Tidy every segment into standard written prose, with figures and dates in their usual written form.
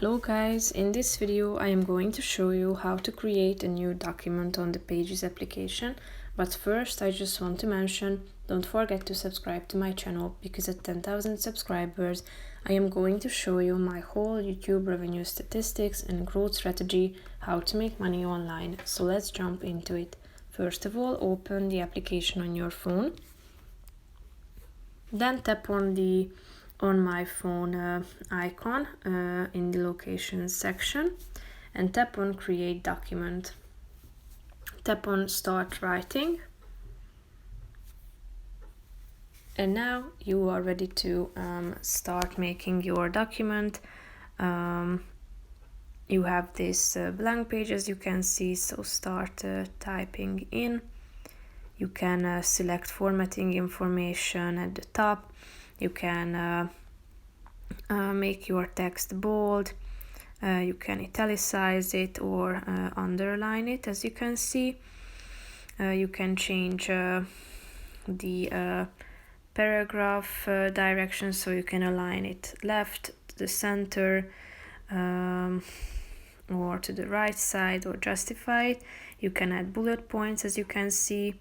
Hello guys, in this video I am going to show you how to create a new document on the Pages application, but first I just want to mention, don't forget to subscribe to my channel because at 10,000 subscribers I am going to show you my whole YouTube revenue statistics and growth strategy, how to make money online. So let's jump into it. First of all, open the application on your phone, then tap on my phone icon in the location section and tap on create document. Tap on start writing, and now you are ready to start making your document. You have this blank page as you can see, so start typing in. You can select formatting information at the top. You can make your text bold. You can italicize it or underline it, as you can see. You can change the paragraph direction, so you can align it left to the center or to the right side, or justify it. You can add bullet points, as you can see.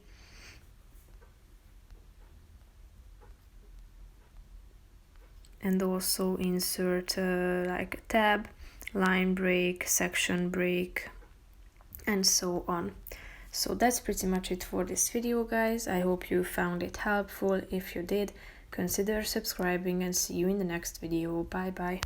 And also insert like a tab, line break, section break, and so on. So that's pretty much it for this video, guys. I hope you found it helpful. If you did, consider subscribing and see you in the next video. Bye bye.